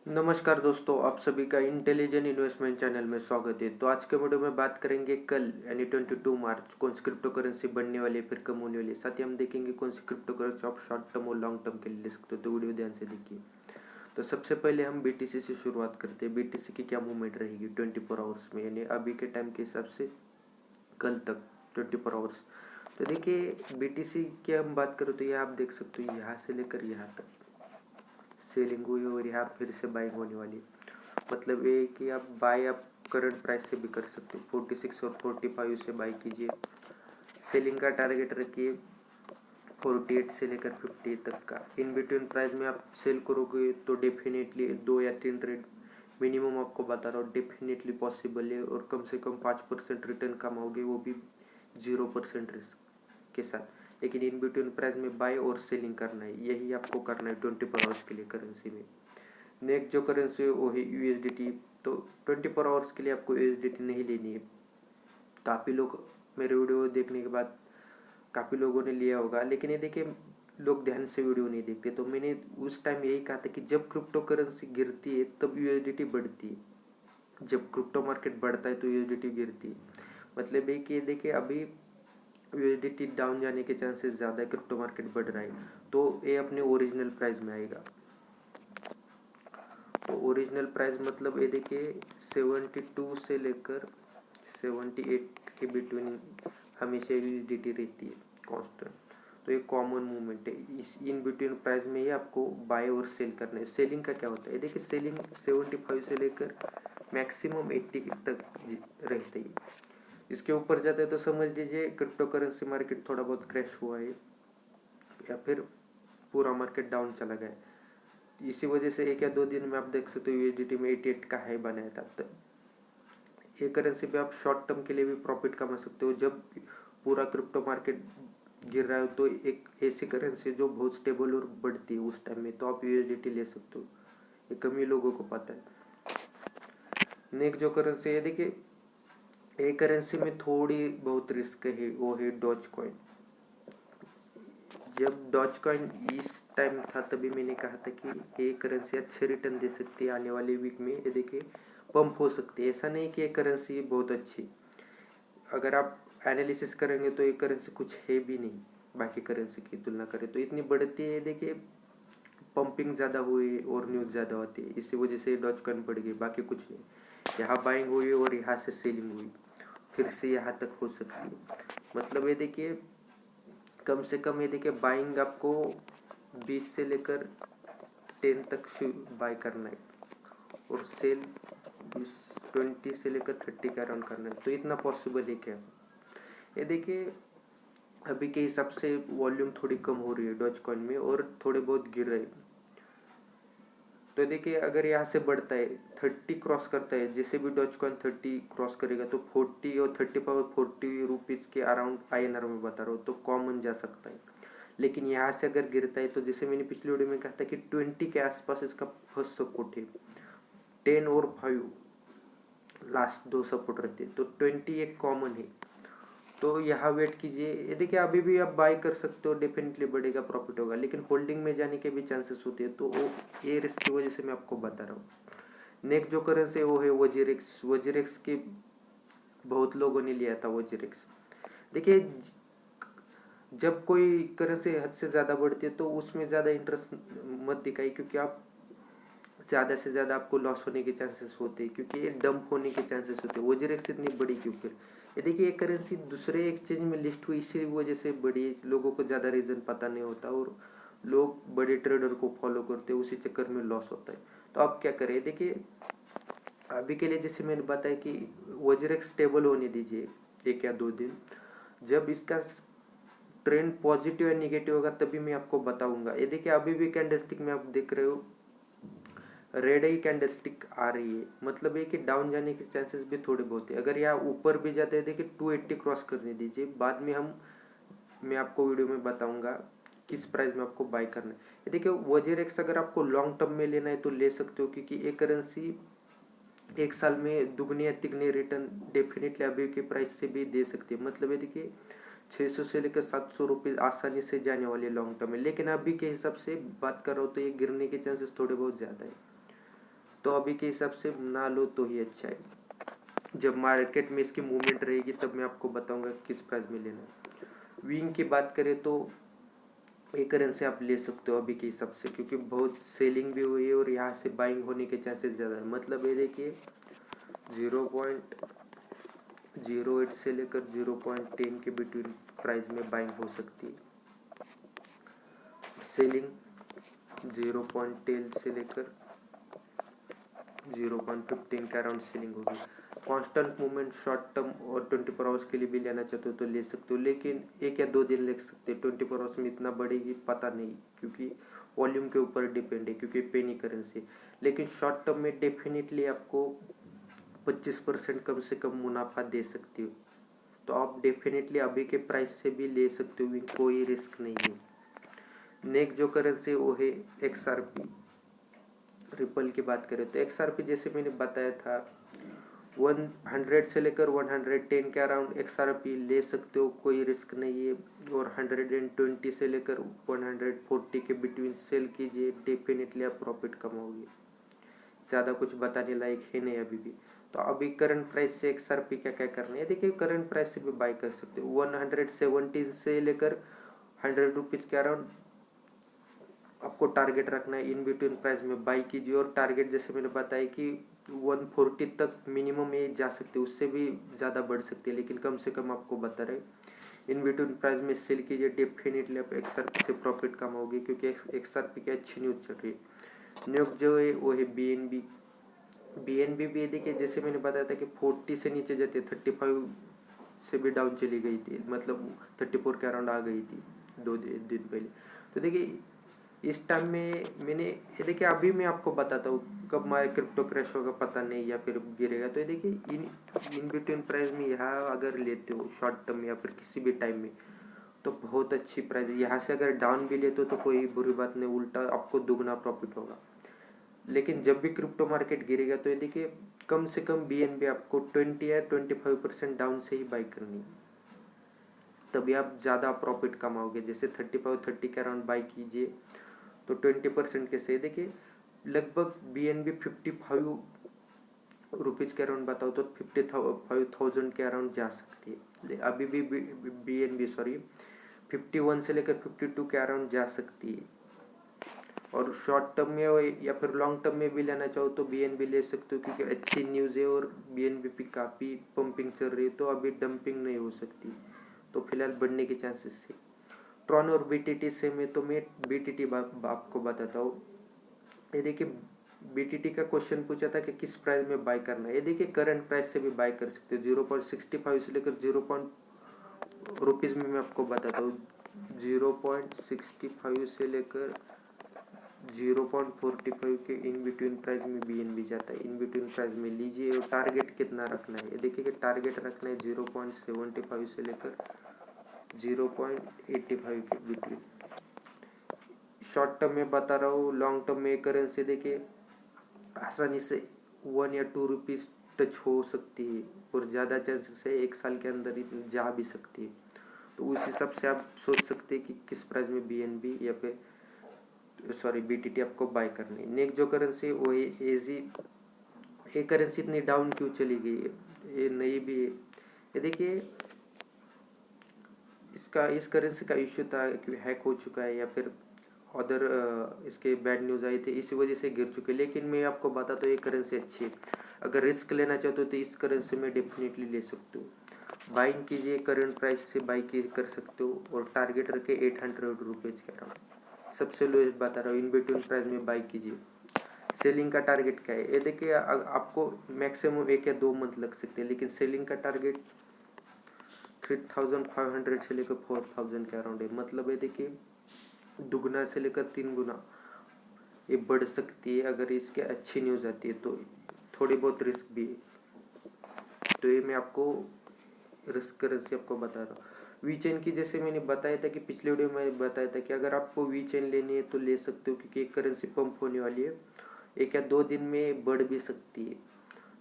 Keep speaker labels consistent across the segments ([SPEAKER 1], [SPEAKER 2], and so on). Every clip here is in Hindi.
[SPEAKER 1] नमस्कार दोस्तों, आप सभी का इंटेलिजेंट इन्वेस्टमेंट चैनल में स्वागत है। तो आज के वीडियो में बात करेंगे कल यानी 22 मार्च कौन सी क्रिप्टो करेंसी बढ़ने वाली है फिर कम होने वाली है। साथ ही हम देखेंगे कौन सी क्रिप्टो करेंसी आप शॉर्ट टर्म और लॉन्ग टर्म के लिए ले सकते हो। तो वीडियो ध्यान से देखिए। तो सबसे पहले हम बीटीसी से शुरुआत करते हैं। बीटीसी की क्या मूवमेंट रहेगी 24 आवर्स में, यानी अभी के टाइम के हिसाब से कल तक 24 आवर्स। तो देखिए बीटीसी की हम बात करें तो ये आप देख सकते हो यहाँ से लेकर यहाँ तक सेलिंग हुई और यहाँ फिर से बाइंग होने वाली। मतलब ये कि आप करंट प्राइस से भी कर सकते हो। 46 और 45 से बाई कीजिए। सेलिंग का टारगेट रखिए 48 से लेकर 50 तक का। इन बिटवीन प्राइस में आप सेल करोगे तो डेफिनेटली 2 या 3 ट्रेड मिनिमम आपको बता रहा हूँ डेफिनेटली पॉसिबल है। और कम से कम 5% रिटर्न कमाओगे, वो भी 0% रिस्क के साथ। लेकिन इन बिटवीन प्राइस में बाय और सेलिंग करना है, यही आपको करना है 24 आवर्स के लिए करेंसी में। नेक्स्ट जो करेंसी है वो है यूएसडीटी। तो 24 आवर्स के लिए आपको यूएसडीटी नहीं लेनी है। काफ़ी लोग मेरे वीडियो देखने के बाद काफ़ी लोगों ने लिया होगा, लेकिन ये देखिए लोग ध्यान से वीडियो नहीं देखते। तो मैंने उस टाइम यही कहा था कि जब क्रिप्टो करेंसी गिरती है तब यूएसडीटी बढ़ती है, जब क्रिप्टो मार्केट बढ़ता है तो यूएसडीटी गिरती है। मतलब ये कि देखिए अभी यूएसडीटी डाउन जाने के चांसेस ज़्यादा है, क्रिप्टो मार्केट बढ़ रहा है तो ये अपने ओरिजिनल प्राइस में आएगा। तो ओरिजिनल प्राइस मतलब ये देखिए 72 से लेकर 78 के बिटवीन हमेशा यूएसडीटी रहती है कांस्टेंट। तो ये कॉमन मूवमेंट है। इस इन बिटवीन प्राइस में ही आपको बाय और सेल करना है। सेलिंग का क्या होता है देखिए, सेलिंग 75 से लेकर मैक्सिमम 80 तक रहती है। इसके ऊपर जाता है तो समझ लीजिए क्रिप्टो करेंसी मार्केट थोड़ा बहुत क्रैश हुआ है या फिर पूरा मार्केट डाउन चला गया है। इसी वजह से 1 या 2 दिन में आप देख सकते हो यूएसडीटी में 88 का हाई बनाया था। तो ये करेंसी पे आप शॉर्ट टर्म के लिए भी प्रॉफिट कमा सकते हो। जब पूरा क्रिप्टो मार्केट गिर रहा है तो एक ऐसी करेंसी जो बहुत स्टेबल और बढ़ती है उस टाइम में, तो आप यूएसडीटी ले सकते हो। ये कम ही लोगों को पता है। नेक्स्ट जो करेंसी है देखिए, एक करेंसी में थोड़ी बहुत रिस्क है, वो है डॉज कॉइन। जब डॉज कॉइन इस टाइम था तभी मैंने कहा था कि ये करेंसी अच्छे रिटर्न दे सकती है आने वाले वीक में। ये देखिए पंप हो सकती है। ऐसा नहीं कि ये करेंसी बहुत अच्छी, अगर आप एनालिसिस करेंगे तो ये करेंसी कुछ है भी नहीं बाकी करेंसी की तुलना करें तो। इतनी बढ़ती है देखिए, पंपिंग ज़्यादा हुई और न्यूज़ ज़्यादा होती है, इसी वजह से डॉज कॉइन बढ़ गई, बाकी कुछ नहीं। यहाँ बाइंग हुई और यहाँ से सेलिंग हुई, फिर से यहाँ तक हो सकती है। मतलब ये देखिए कम से कम ये देखिए बाइंग आपको 20 से लेकर 10 तक बाय करना है और सेल 20 से लेकर 30 का अराउंड करना है। तो इतना पॉसिबल है क्या? ये देखिए अभी के हिसाब से वॉल्यूम थोड़ी कम हो रही है डॉज कॉइन में और थोड़े बहुत गिर रहे हैं। तो देखिए अगर यहाँ से बढ़ता है 30 क्रॉस करता है, जैसे भी डॉज कॉइन 30 क्रॉस करेगा तो 40 और 40 के अराउंड आईएनआर में बता रहा हूँ, तो कॉमन जा सकता है। लेकिन यहाँ से अगर गिरता है तो जैसे मैंने पिछले वीडियो में कहा था कि 20 के आसपास इसका फर्स्ट सपोर्ट है। 10 और 5 लास्ट 2 सपोर्ट रहते हैं, तो 20 एक कॉमन है। तो यहाँ वेट कीजिए। ये देखिए अभी भी आप बाय कर सकते हो, डेफिनेटली बढ़ेगा, प्रॉफिट होगा, लेकिन होल्डिंग में जाने के भी चांसेस होते हैं। तो वो ये रिस्क की वजह से मैं आपको बता रहा हूँ। नेक्स्ट जो करेंसी है वो है वजीरेक्स। वजीरेक्स की बहुत लोगों ने लिया था वजीरेक्स। देखिए जब कोई करेंसी हद से ज़्यादा बढ़ती है तो उसमें ज़्यादा इंटरेस्ट मत दिखाइए, क्योंकि आप ज़्यादा से ज़्यादा आपको लॉस होने के चांसेस होते हैं, क्योंकि ये डंप होने के चांसेस होते हैं। वजीरेक्स इतनी बड़ी क्यों? फिर ये देखिए एक करेंसी दूसरे एक्सचेंज में लिस्ट हुई इसी वजह से बड़ी, लोगों को ज़्यादा रीज़न पता नहीं होता और लोग बड़े ट्रेडर को फॉलो करते हैं, उसी चक्कर में लॉस होता है। तो आप क्या करें देखिए, अभी के लिए जैसे मैंने बताया कि वजीरेक्स स्टेबल होने दीजिए 1 या 2 दिन। जब इसका ट्रेंड पॉजिटिव या निगेटिव होगा तभी मैं आपको बताऊंगा। ये देखिए अभी भी कैंडलस्टिक में आप देख रहे हो रेड ही कैंडलस्टिक आ रही है, मतलब ये कि डाउन जाने के चांसेस भी थोड़े बहुत है। अगर यहाँ ऊपर भी जाते हैं देखिए 280 क्रॉस करने दीजिए, बाद में मैं आपको वीडियो में बताऊंगा किस प्राइस में आपको बाय करना है। ये देखिए वजीरेक्स अगर आपको लॉन्ग टर्म में लेना है तो ले सकते हो, क्योंकि एक करेंसी 1 साल में दुगने या तिगने रिटर्न डेफिनेटली अभी के प्राइस से भी दे सकती है। मतलब ये देखिए 600 से लेकर 700 रुपये आसानी से जाने वाले लॉन्ग टर्म में। लेकिन अभी के हिसाब से बात कर रहा हूँ तो ये गिरने के चांसेस थोड़े बहुत ज़्यादा है। तो अभी के हिसाब से ना लो तो ही अच्छा है। जब मार्केट में इसकी मूवमेंट रहेगी तब मैं आपको बताऊंगा किस प्राइस में लेना है। विंग की बात करें तो एक करेंसी आप ले सकते हो अभी के हिसाब से, क्योंकि बहुत सेलिंग भी हुई है और यहाँ से बाइंग होने के चांसेस ज़्यादा है। मतलब ये देखिए 0.08 से लेकर 0.10 के बिटवीन प्राइस में बाइंग हो सकती है। सेलिंग 0.10 से लेकर 0.15 के अराउंड सेलिंग होगी। कांस्टेंट मूवमेंट शॉर्ट टर्म और 24 आवर्स के लिए भी लेना चाहते हो तो ले सकते हो, लेकिन 1 या 2 दिन ले सकते हो। 24 आवर्स में इतना बढ़ेगी पता नहीं, क्योंकि वॉल्यूम के ऊपर डिपेंड है, क्योंकि पेनी करेंसी। लेकिन शॉर्ट टर्म में डेफिनेटली आपको 25% कम से कम मुनाफा दे सकती हो। तो आप डेफिनेटली अभी के प्राइस से भी ले सकते हो, कोई रिस्क नहीं है। नेक्स्ट जो करेंसी वो है XRP। रिपल की बात करें तो XRP जैसे मैंने बताया था 100 से लेकर 110 के अराउंड XRP ले सकते हो, कोई रिस्क नहीं है। और 120 से लेकर 140 के बिटवीन सेल कीजिए, डेफिनेटली आप प्रॉफिट कमाओगे। ज़्यादा कुछ बताने लायक है नहीं अभी भी। तो अभी करंट प्राइस से XRP क्या क्या करना है देखिए, करंट प्राइस से भी बाय कर सकते हो। 170 से लेकर 100 रुपीज़ के अराउंड आपको टारगेट रखना है। इन बिटवीन प्राइस में बाई कीजिए, और टारगेट जैसे मैंने बताया कि 140 तक मिनिमम ये जा सकती है, उससे भी ज़्यादा बढ़ सकती है, लेकिन कम से कम आपको बता रहे इन बिटवीन प्राइस में सेल कीजिए। डेफिनेटली आप XRP से प्रॉफिट कमाओगे, क्योंकि XRP की अच्छी न्यूज़ चल रही है। न्यूज़ जो है वो है BNB भी देखिए, जैसे मैंने बताया था कि 40 से नीचे जाती है, 35 से भी डाउन चली गई थी, मतलब 34 के अराउंड आ गई थी 2 दिन पहले। तो देखिए इस टाइम में मैंने ये देखिए, अभी मैं आपको बताता हूँ कब हमारे क्रिप्टो क्रैश होगा पता नहीं, या फिर गिरेगा। तो ये देखिए इन बिटवीन प्राइस में यहाँ अगर लेते हो शॉर्ट टर्म या फिर किसी भी टाइम में, तो बहुत अच्छी प्राइस है। यहाँ से अगर डाउन भी लेते हो तो कोई बुरी बात नहीं, उल्टा आपको दुगना प्रॉफिट होगा। लेकिन जब भी क्रिप्टो मार्केट गिरेगा तो ये देखिए कम से कम BNB आपको 20 या 25% डाउन से ही बाई करनी है, तभी आप ज़्यादा प्रॉफिट कमाओगे। जैसे 35-30 के अराउंड बाई कीजिए तो 20% के से देखिए लगभग BNB 55 रुपीज़ के अराउंड बताओ तो 55,000 के अराउंड जा सकती है। अभी भी BNB 51 से लेकर 52 के अराउंड जा सकती है। और शॉर्ट टर्म में या फिर लॉन्ग टर्म में भी लेना चाहो तो BNB ले सकते हो, क्योंकि अच्छी न्यूज़ है और BNB पे काफ़ी पंपिंग चल रही है, तो अभी डंपिंग नहीं हो सकती, तो फिलहाल बढ़ने के चांसेस है। ट्रॉन और BTT से में तो मैं BTT आपको बताता हूँ। ये देखिए BTT का क्वेश्चन पूछा था कि किस प्राइस में बाय करना है। ये देखिए करंट प्राइस से भी बाय कर सकते हो। 0.65 से लेकर 0 रुपीज़ में मैं आपको बताता हूँ। 0.65 से लेकर 0.45 के इन बिटवीन प्राइस में BNB जाता है। इन बिटवीन प्राइस में लीजिए। और टारगेट कितना रखना है, ये देखिए कि टारगेट रखना है 0.75 से लेकर 0.85 के बिटवीन। शॉर्ट टर्म में बता रहा हूँ। लॉन्ग टर्म में करेंसी देखिए आसानी से 1 या 2 रुपीज़ टच हो सकती है, और ज़्यादा चांसेस है 1 साल के अंदर ही जा भी सकती है। तो उस हिसाब से आप सोच सकते हैं कि किस प्राइस में BNB या फिर BTT आपको बाय करनी है। नेक्स्ट जो करेंसी वो है AZ। ये करेंसी इतनी डाउन क्यों चली गई है, ये नई भी है। ये देखिए इस करेंसी का इश्यू था कि हैक हो चुका है, या फिर अदर इसके बैड न्यूज़ आई थी, इसी वजह से गिर चुके। लेकिन मैं आपको बताता हूँ ये करेंसी अच्छी है। अगर रिस्क लेना चाहते हो तो इस करेंसी में डेफिनेटली ले सकते हो। बाइंग कीजिए, करंट प्राइस से बाई कर सकते हो, और टारगेट रखे 800 रुपीज़ के अराउंड। सबसे लोएस्ट बता रहा हूँ, इन बिटवीन प्राइस में बाई कीजिए। सेलिंग का टारगेट क्या है, ये देखिए आपको मैक्सिमम 1 या 2 मंथ लग सकते हैं, लेकिन सेलिंग का टारगेट 3500 से लेकर 4000 के अराउंड है। मतलब ये देखिए दुगना से लेकर 3 गुना ये बढ़ सकती है अगर इसके अच्छी न्यूज़ आती है। तो थोड़ी बहुत रिस्क भी है, तो ये मैं आपको रिस्क करेंसी आपको बता रहा हूँ। वी चेन की जैसे मैंने बताया था कि पिछले वीडियो में बताया था कि अगर आपको वी चेन लेनी है तो ले सकते हो, क्योंकि एक करेंसी पंप होने वाली है। 1 या 2 दिन में बढ़ भी सकती है।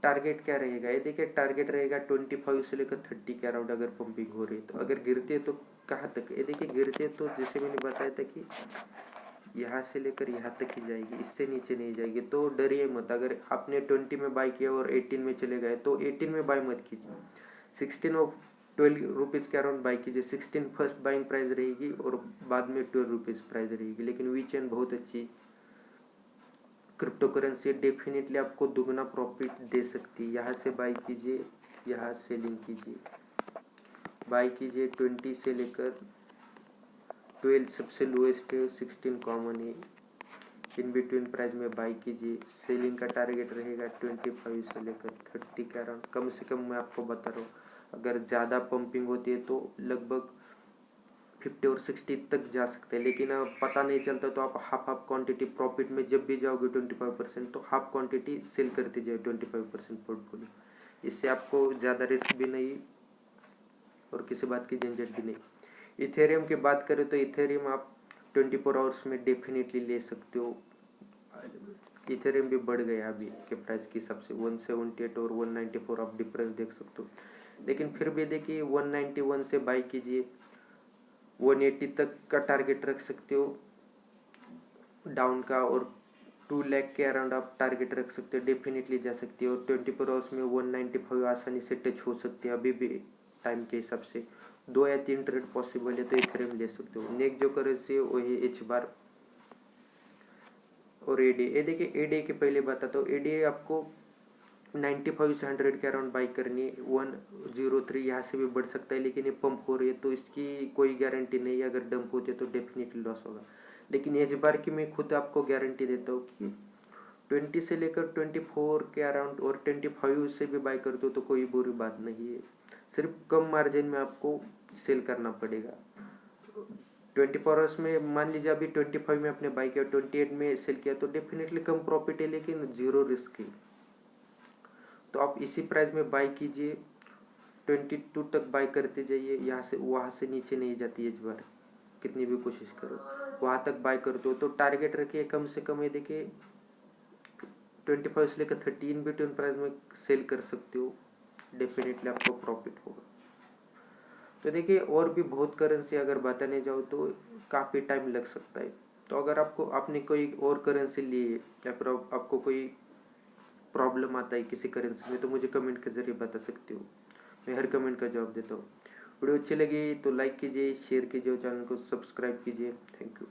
[SPEAKER 1] टारगेट क्या रहेगा, ये देखिए टारगेट रहेगा 25 से लेकर 30 के अराउंड अगर पंपिंग हो रही है। तो अगर गिरती है तो कहाँ तक, ये देखिए गिरती है तो जैसे मैंने बताया था कि यहाँ से लेकर यहाँ तक ही जाएगी, इससे नीचे नहीं जाएगी। तो डरिए मत। अगर आपने 20 में बाय किया और 18 में चले गए तो 18 में बाय मत कीजिए, 16 और 12 रुपीज़ के अराउंड बाय कीजिए। 16 फर्स्ट बाइंग प्राइस रहेगी और बाद में 12 रुपीज़ प्राइस रहेगी। लेकिन वीचेन बहुत अच्छी क्रिप्टो करेंसी, डेफिनेटली आपको दुगना प्रॉफिट दे सकती है। यहाँ से बाय कीजिए, यहाँ सेलिंग कीजिए, बाय कीजिए। 20 से लेकर 12 सबसे लोएस्ट है, 16 कॉमन है। इन बिटवीन प्राइस में बाय कीजिए। सेलिंग का टारगेट रहेगा 25 से लेकर 30 के अराउंड। कम से कम मैं आपको बता रहा हूँ, अगर ज़्यादा पंपिंग होती है तो लगभग 50 और 60 तक जा सकते हैं। लेकिन अब पता नहीं चलता तो आप हाफ क्वांटिटी प्रॉफिट में जब भी जाओगे 25%, तो हाफ क्वांटिटी सेल करते जाए 25% पोर्टफोलियो। इससे आपको ज़्यादा रिस्क भी नहीं और किसी बात की झंझट भी नहीं। इथेरियम की बात करें तो इथेरियम आप 24 आवर्स में डेफिनेटली ले सकते हो। इथेरियम भी बढ़ गया अभी के प्राइस के हिसाब से, 178 और 194 आप डिफरेंस देख सकते हो। लेकिन फिर भी देखिए 191 से बाई कीजिए, 180 तक का टारगेट रख सकते हो डाउन का, और 2 लाख के अराउंड आप टारगेट रख सकते हो, डेफिनेटली जा सकती है। और 24 आवर्स में 195 आसानी से टच हो सकती है अभी भी टाइम के हिसाब से। 2 या 3 ट्रेड पॉसिबल है तो इथेरियम ले सकते हो। नेक्स्ट जो करेंसी है वो है एच बार और एडीए। ये देखिए एडीए के पहले बताता हूँ। एडीए आपको 95 से 100 के अराउंड बाई करनी है। 103 यहाँ से भी बढ़ सकता है, लेकिन ये पंप हो रही है तो इसकी कोई गारंटी नहीं है। अगर डंप होती है तो डेफिनेटली लॉस होगा। लेकिन एच बार की मैं खुद आपको गारंटी देता हूँ कि 20 से लेकर 24 के अराउंड और 25 से भी बाई करते हो तो कोई बुरी बात नहीं है। सिर्फ कम मार्जिन में आपको सेल करना पड़ेगा। 24 आवर्स में मान लीजिए अभी 25 में आपने बाई किया, 28 में सेल किया तो डेफिनेटली कम प्रॉफिट है, लेकिन जीरो रिस्क है। तो आप इसी प्राइस में बाई कीजिए, 22 तक बाई करते जाइए। यहाँ से वहाँ से नीचे नहीं जाती एच बार, कितनी भी कोशिश करो वहाँ तक बाई करते हो तो टारगेट रखिए कम से कम। ये देखिए 25 से लेकर 13 बिटवीन प्राइस में सेल कर सकते हो, डेफिनेटली आपको प्रॉफिट होगा। तो देखिए और भी बहुत करेंसी अगर बताने जाओ तो काफ़ी टाइम लग सकता है। तो अगर आपको आपने कोई और करेंसी ली है या फिर आपको कोई प्रॉब्लम आता है किसी करेंसी में तो मुझे कमेंट के जरिए बता सकते हो। मैं हर कमेंट का जवाब देता हूँ। वीडियो अच्छी लगी तो लाइक कीजिए, शेयर कीजिए और चैनल को सब्सक्राइब कीजिए। Thank you.